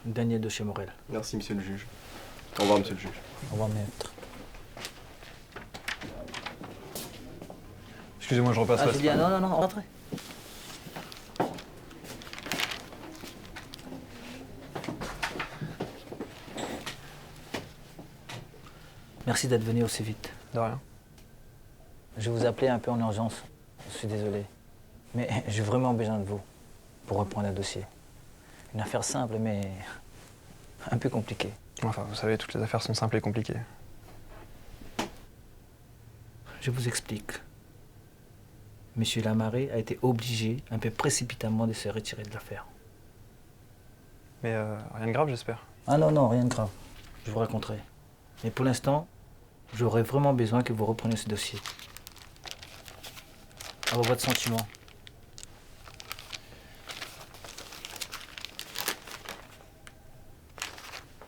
Daniel de chez Morel. Merci, monsieur le juge. Au revoir, monsieur le juge. Au revoir, maître. Excusez-moi, je repasse Ah, Julien, non, rentrez. Merci d'être venu aussi vite. De rien. Je vous appelais un peu en urgence. Je suis désolé. Mais j'ai vraiment besoin de vous pour reprendre le dossier. Une affaire simple, mais un peu compliquée. Enfin, vous savez, toutes les affaires sont simples et compliquées. Je vous explique. Monsieur Lamaré a été obligé, un peu précipitamment, de se retirer de l'affaire. Mais rien de grave, j'espère. Ah non, rien de grave. Je vous raconterai. Mais pour l'instant, j'aurais vraiment besoin que vous repreniez ce dossier. Alors, votre sentiment?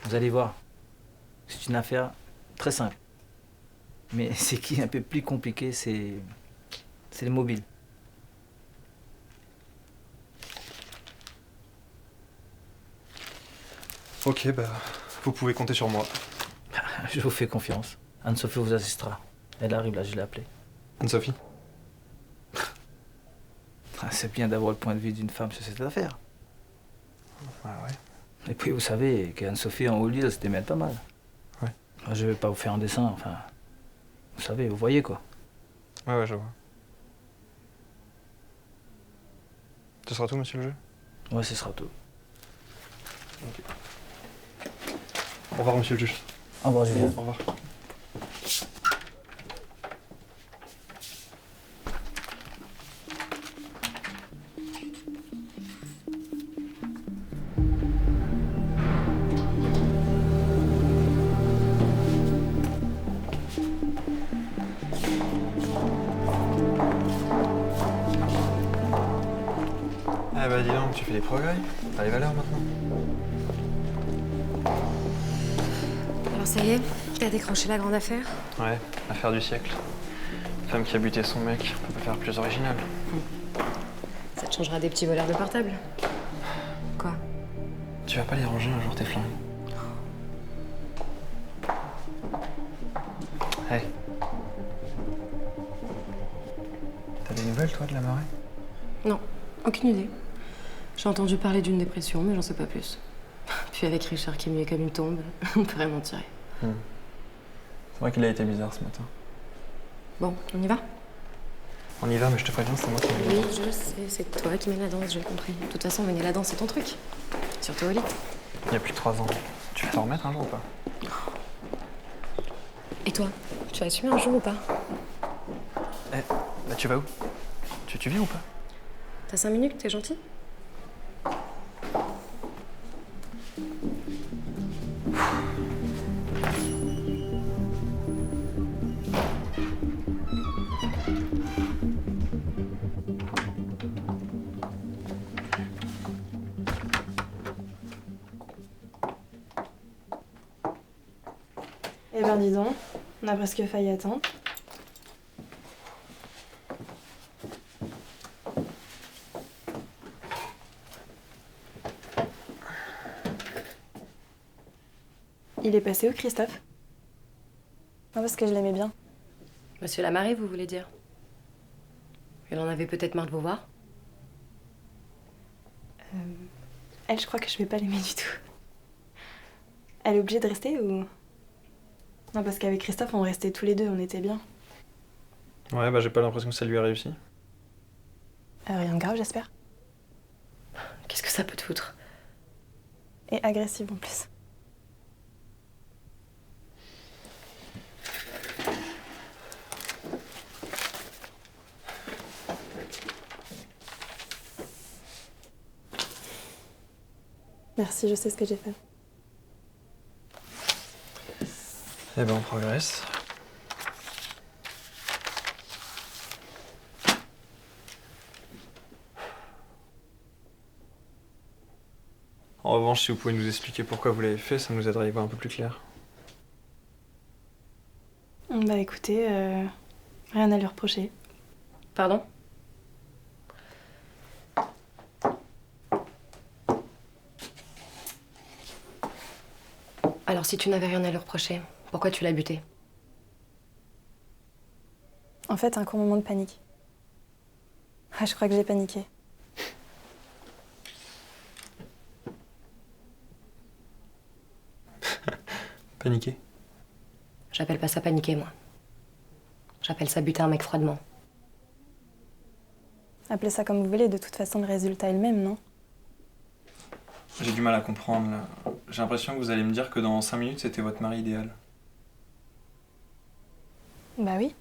Vous allez voir, c'est une affaire très simple. Mais ce qui est un peu plus compliqué, c'est le mobile. Ok, bah, vous pouvez compter sur moi. Je vous fais confiance. Anne-Sophie vous assistera. Elle arrive là, je l'ai appelée. Anne-Sophie? C'est bien d'avoir le point de vue d'une femme sur cette affaire. Ah ouais. Et puis vous savez qu'Anne-Sophie en haut lieu, elle se démêle pas mal. Ouais. Je vais pas vous faire un dessin, enfin... Vous savez, vous voyez quoi. Ouais, je vois. Ce sera tout, monsieur le juge? Ouais, ce sera tout. Ok. Au revoir, monsieur le juge. Au revoir, Julien. Au revoir. Ah bah dis donc, tu fais des progrès. T'as les valeurs maintenant. Alors ça y est, t'as décroché la grande affaire? Ouais, l'affaire du siècle. Femme qui a buté son mec, on peut pas faire plus original. Ça te changera des petits voleurs de portable. Quoi? Tu vas pas les ranger un jour tes flingues? Hey. T'as des nouvelles toi de la marée? Non, aucune idée. J'ai entendu parler d'une dépression, mais j'en sais pas plus. Puis avec Richard qui est muet comme une tombe, on peut rien en tirer. C'est vrai qu'il a été bizarre ce matin. Bon, on y va? On y va, mais je te préviens, c'est moi qui vais. Oui, je sais, c'est toi qui mènes la danse, j'ai compris. De toute façon, mener la danse, c'est ton truc. Surtout au lit. Il y a plus de 3 ans. Tu vas t'en remettre un jour ou pas? Et toi, tu vas assumer un jour ou pas? Eh, bah tu vas où? Tu viens ou pas? T'as 5 minutes, t'es gentil? Eh ben dis donc, on a presque failli attendre. Il est passé où, Christophe? Non, parce que je l'aimais bien. Monsieur Lamaré, vous voulez dire? Il en avait peut-être marre de vous voir? Elle, je crois que je vais pas l'aimer du tout. Elle est obligée de rester ou... Non, parce qu'avec Christophe, on restait tous les deux, on était bien. Ouais, bah j'ai pas l'impression que ça lui a réussi. Rien de grave, j'espère. Qu'est-ce que ça peut te foutre? Et agressive en plus. Merci, je sais ce que j'ai fait. Eh ben on progresse. En revanche, si vous pouvez nous expliquer pourquoi vous l'avez fait, ça nous aiderait à y voir un peu plus clair. Bah écoutez, rien à lui reprocher. Pardon? Alors si tu n'avais rien à lui reprocher, pourquoi tu l'as buté? En fait, un court moment de panique. Ah, je crois que j'ai paniqué. Paniqué. J'appelle pas ça paniquer, moi. J'appelle ça buter un mec froidement. Appelez ça comme vous voulez, de toute façon, le résultat est le même, non? J'ai du mal à comprendre, là. J'ai l'impression que vous allez me dire que dans 5 minutes, c'était votre mari idéal. Bah oui.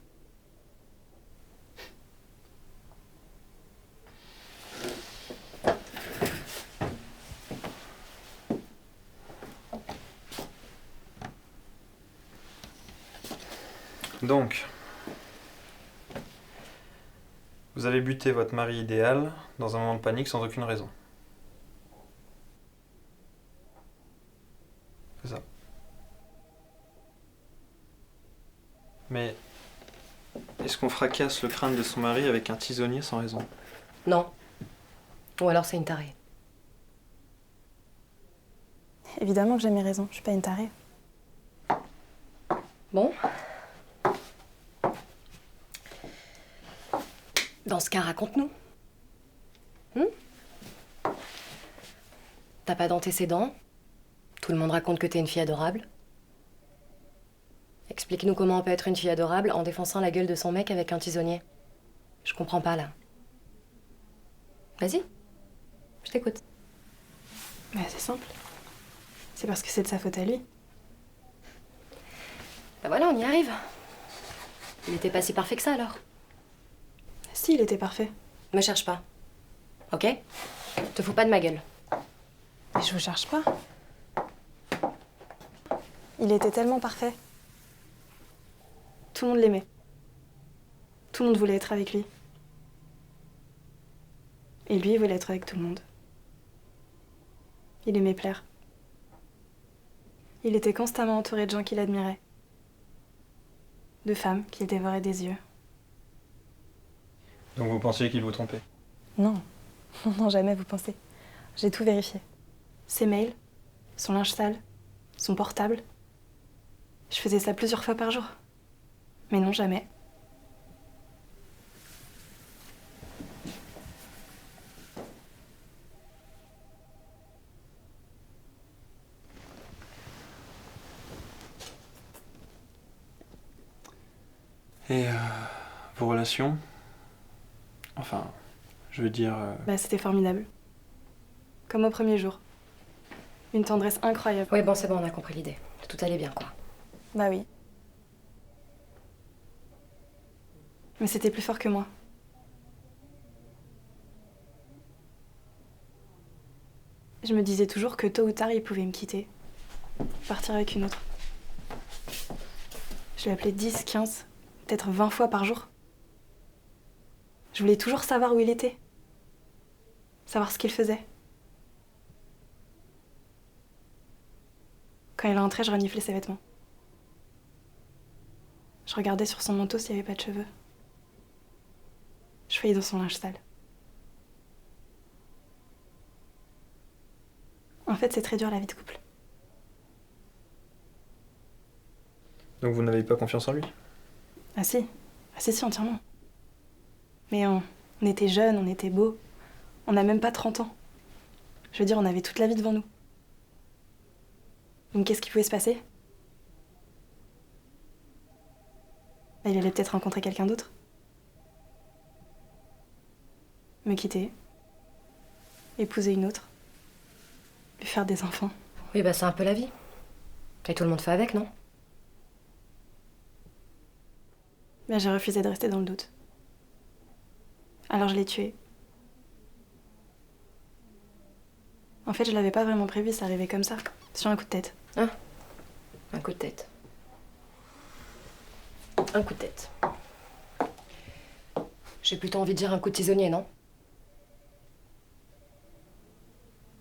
Donc, vous avez buté votre mari idéal dans un moment de panique sans aucune raison. C'est ça. Mais est-ce qu'on fracasse le crâne de son mari avec un tisonnier sans raison? Non. Ou alors c'est une tarée. Évidemment que j'ai mes raisons, je suis pas une tarée. Bon. Dans ce cas, raconte-nous. T'as pas d'antécédents? Tout le monde raconte que t'es une fille adorable. Explique-nous comment on peut être une fille adorable en défonçant la gueule de son mec avec un tisonnier. Je comprends pas, là. Vas-y. Je t'écoute. Bah c'est simple. C'est parce que c'est de sa faute à lui. Bah voilà, on y arrive. Il était pas si parfait que ça, alors. Si, il était parfait. Me cherche pas. Ok? Te fous pas de ma gueule. Mais je vous cherche pas. Il était tellement parfait. Tout le monde l'aimait. Tout le monde voulait être avec lui. Et lui, il voulait être avec tout le monde. Il aimait plaire. Il était constamment entouré de gens qui l'admiraient. De femmes qu'il dévorait des yeux. Donc vous pensiez qu'il vous trompait? Non, non, jamais vous pensez. J'ai tout vérifié. Ses mails, son linge sale, son portable. Je faisais ça plusieurs fois par jour. Mais non, jamais. Et vos relations? Enfin, je veux dire... Bah, c'était formidable. Comme au premier jour. Une tendresse incroyable. Oui, bon, c'est bon, on a compris l'idée. Tout allait bien, quoi. Bah oui. Mais c'était plus fort que moi. Je me disais toujours que tôt ou tard, il pouvait me quitter. Partir avec une autre. Je l'appelais 10, 15, peut-être 20 fois par jour. Je voulais toujours savoir où il était. Savoir ce qu'il faisait. Quand il rentrait, je reniflais ses vêtements. Je regardais sur son manteau s'il n'y avait pas de cheveux. Je fouillais dans son linge sale. En fait, c'est très dur la vie de couple. Donc vous n'avez pas confiance en lui? Ah si, si, entièrement. Mais on était jeunes, on était beaux. On n'a même pas 30 ans. Je veux dire, on avait toute la vie devant nous. Donc qu'est-ce qui pouvait se passer? Bah, il allait peut-être rencontrer quelqu'un d'autre. Me quitter. Épouser une autre. Lui faire des enfants. Oui, bah c'est un peu la vie. Et tout le monde fait avec, non? Mais j'ai refusé de rester dans le doute. Alors je l'ai tué. En fait, je l'avais pas vraiment prévu, ça arrivait comme ça, sur un coup de tête. Ah, un coup de tête. Un coup de tête. J'ai plutôt envie de dire un coup de tisonnier, non?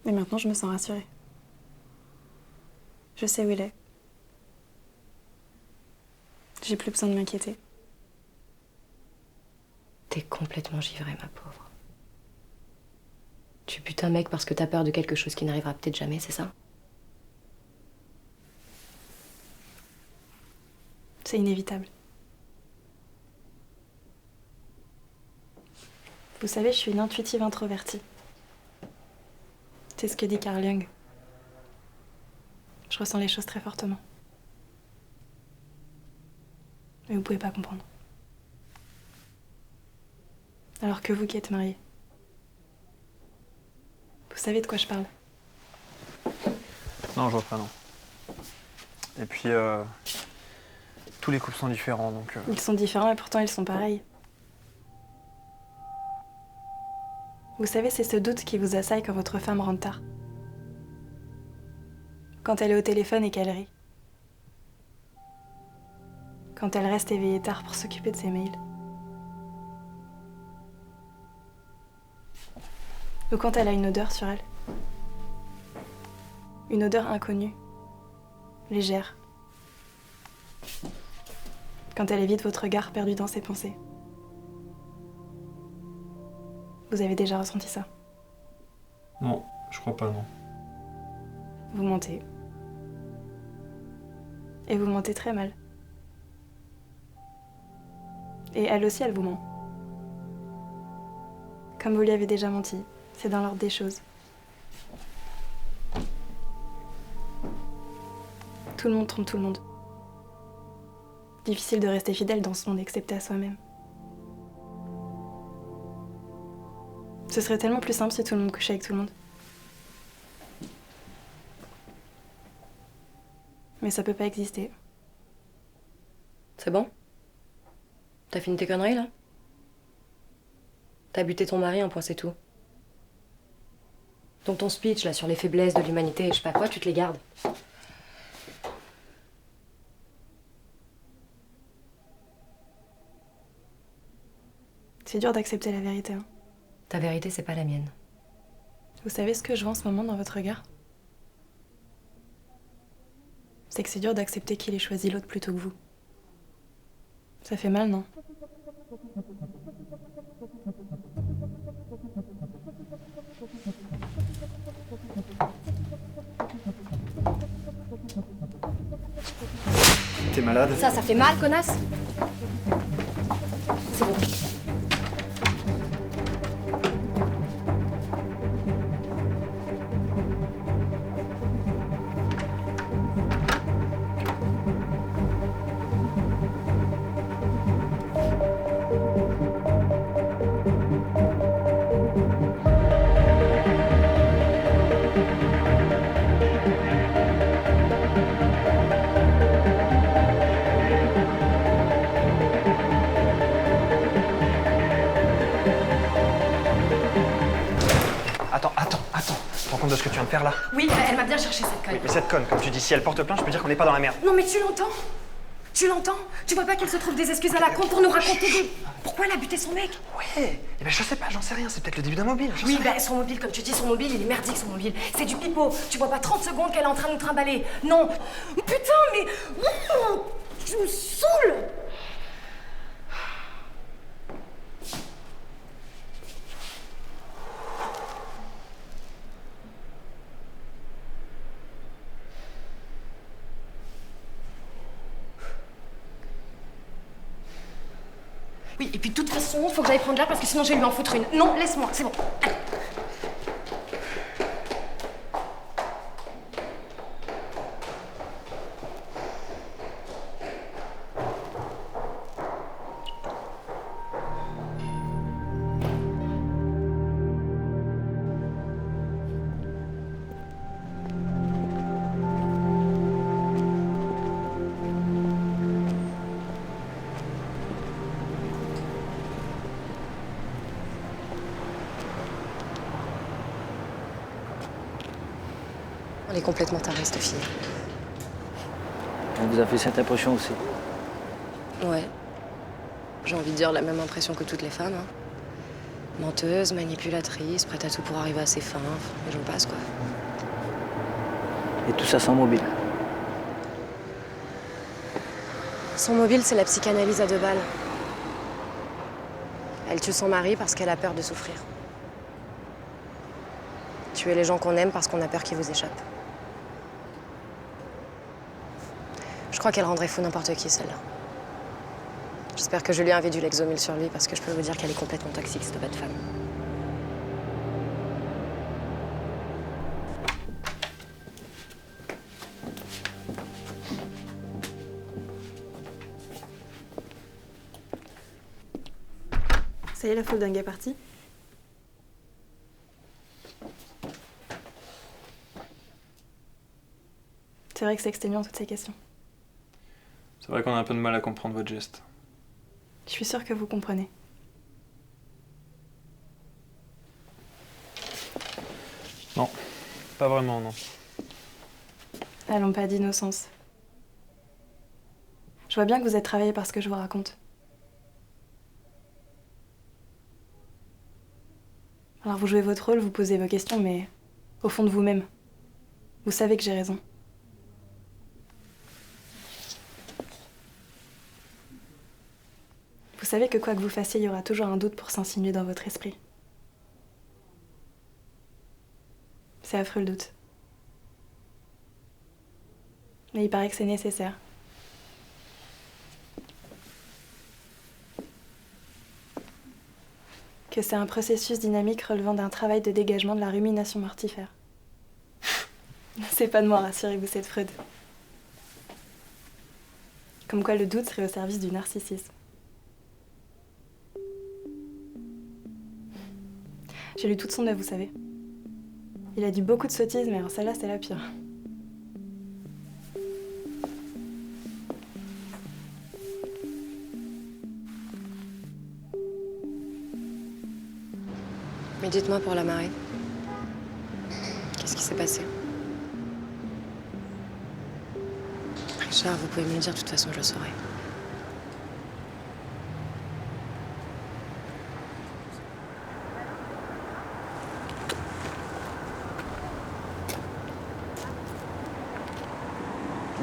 Mais maintenant, je me sens rassurée. Je sais où il est. J'ai plus besoin de m'inquiéter. T'es complètement givrée, ma pauvre. Tu butes un mec parce que t'as peur de quelque chose qui n'arrivera peut-être jamais, c'est ça? C'est inévitable. Vous savez, je suis une intuitive introvertie. C'est ce que dit Carl Jung. Je ressens les choses très fortement. Mais vous pouvez pas comprendre. Alors que vous qui êtes mariés, vous savez de quoi je parle. Non, je vois pas, non. Et puis, tous les couples sont différents, donc... Ils sont différents et pourtant ils sont pareils. Vous savez, c'est ce doute qui vous assaille quand votre femme rentre tard. Quand elle est au téléphone et qu'elle rit. Quand elle reste éveillée tard pour s'occuper de ses mails. Ou quand elle a une odeur sur elle. Une odeur inconnue, légère. Quand elle évite votre regard perdu dans ses pensées. Vous avez déjà ressenti ça? Non, je crois pas, non. Vous mentez. Et vous mentez très mal. Et elle aussi, elle vous ment. Comme vous lui avez déjà menti, c'est dans l'ordre des choses. Tout le monde trompe tout le monde. Difficile de rester fidèle dans ce monde excepté à soi-même. Ce serait tellement plus simple si tout le monde couchait avec tout le monde. Mais ça peut pas exister. C'est bon? T'as fini tes conneries, là? T'as buté ton mari, un point, c'est tout. Donc ton speech, là, sur les faiblesses de l'humanité et je sais pas quoi, tu te les gardes. C'est dur d'accepter la vérité, hein. Ta vérité, c'est pas la mienne. Vous savez ce que je vois en ce moment dans votre regard? C'est que c'est dur d'accepter qu'il ait choisi l'autre plutôt que vous. Ça fait mal, non? T'es malade? Ça fait mal, connasse? C'est bon. Attends. Tu te rends compte de ce que tu viens de faire là? Oui, elle m'a bien cherché, cette conne. Oui, mais cette conne, comme tu dis, si elle porte plainte, je peux dire qu'on n'est pas dans la merde. Non, mais tu l'entends? Tu l'entends? Tu vois pas qu'elle se trouve des excuses à la con pour nous raconter des... Pourquoi elle a buté son mec? Ouais, eh ben je sais pas, j'en sais rien, c'est peut-être le début d'un mobile. Oui, ben son mobile, comme tu dis, son mobile, il est merdique, son mobile. C'est du pipeau. Tu vois pas 30 secondes qu'elle est en train de nous trimballer. Non. Putain, mais... Tu me saoules. Oui, et puis de toute façon, faut que j'aille prendre l'air parce que sinon je vais lui en foutre une. Non, laisse-moi, c'est bon. Allez. Elle est complètement tarée, cette fille. Elle vous a fait cette impression aussi. Ouais. J'ai envie de dire la même impression que toutes les femmes. Hein. Menteuse, manipulatrice, prête à tout pour arriver à ses fins. Et j'en passe, quoi. Et tout ça sans mobile. Son mobile, c'est la psychanalyse à 2 balles. Elle tue son mari parce qu'elle a peur de souffrir. Tuer les gens qu'on aime parce qu'on a peur qu'ils vous échappent. Je crois qu'elle rendrait fou n'importe qui, celle-là. J'espère que Julien avait du Lexomil sur lui parce que je peux vous dire qu'elle est complètement toxique, cette bête femme. Ça y est, la foule dingue est partie. C'est vrai que c'est exténuant toutes ces questions. C'est vrai qu'on a un peu de mal à comprendre votre geste. Je suis sûre que vous comprenez. Non, pas vraiment, non. Allons, pas d'innocence. Je vois bien que vous êtes travaillé par ce que je vous raconte. Alors vous jouez votre rôle, vous posez vos questions, mais au fond de vous-même, vous savez que j'ai raison. Vous savez que quoi que vous fassiez, il y aura toujours un doute pour s'insinuer dans votre esprit. C'est affreux le doute. Mais il paraît que c'est nécessaire. Que c'est un processus dynamique relevant d'un travail de dégagement de la rumination mortifère. C'est pas de moi, rassurez-vous, c'est de Freud. Comme quoi le doute serait au service du narcissisme. J'ai lu toute son œuvre, vous savez. Il a dit beaucoup de sottises, mais alors celle-là, c'est la pire. Mais dites-moi pour la marée. Qu'est-ce qui s'est passé? Richard, vous pouvez me le dire, de toute façon, je le saurai.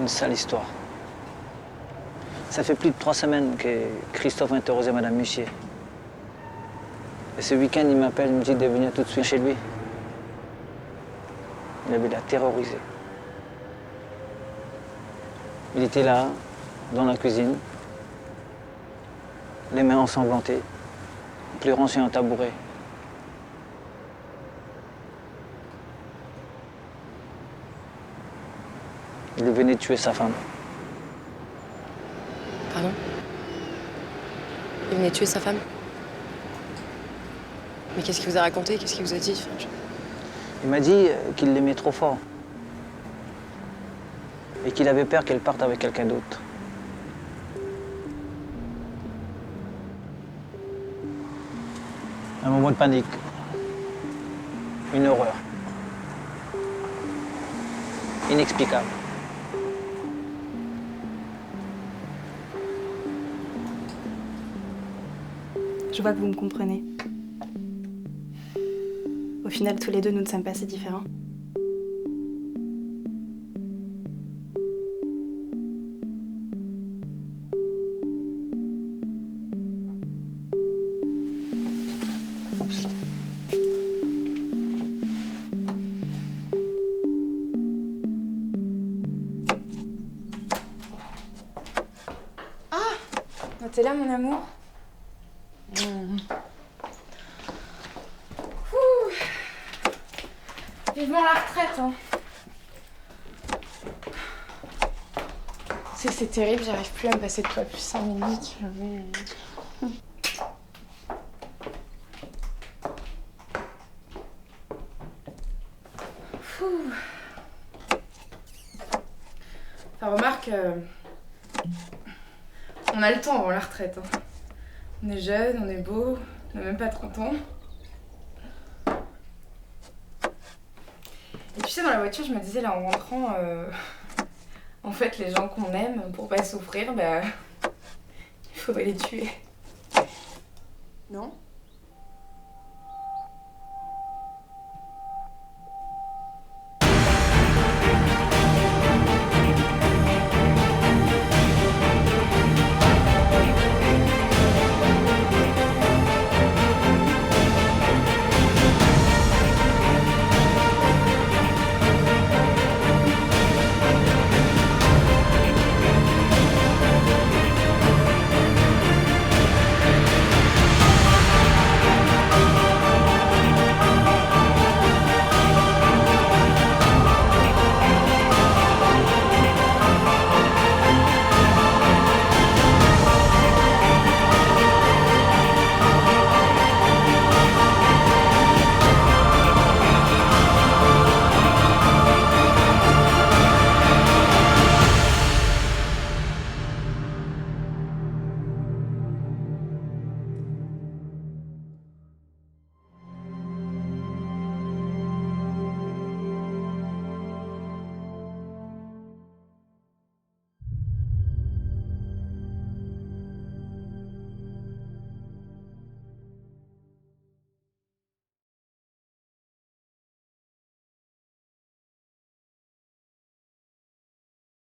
Une sale histoire. Ça fait plus de 3 semaines que Christophe interrogeait Madame Mussier. Et ce week-end, il m'appelle, il me dit de venir tout de suite chez lui. Il avait la terrorisée. Il était là, dans la cuisine, les mains ensanglantées, pleurant sur un tabouret. Il venait de tuer sa femme. Pardon? Il venait tuer sa femme? Mais qu'est-ce qu'il vous a raconté? Qu'est-ce qu'il vous a dit? Enfin, Il m'a dit qu'il l'aimait trop fort. Et qu'il avait peur qu'elle parte avec quelqu'un d'autre. Un moment de panique. Une horreur. Inexplicable. Je vois que vous me comprenez. Au final, tous les deux, nous ne sommes pas si différents. T'es là, mon amour? Vivement la retraite, hein. C'est terrible, j'arrive plus à me passer de toi plus 5 minutes. Enfin, remarque, on a le temps avant la retraite. Hein. On est jeune, on est beau, on n'a même pas 30 ans. Et tu sais, dans la voiture, je me disais là en rentrant, en fait, les gens qu'on aime, pour pas souffrir, bah, il faudrait les tuer. Non ?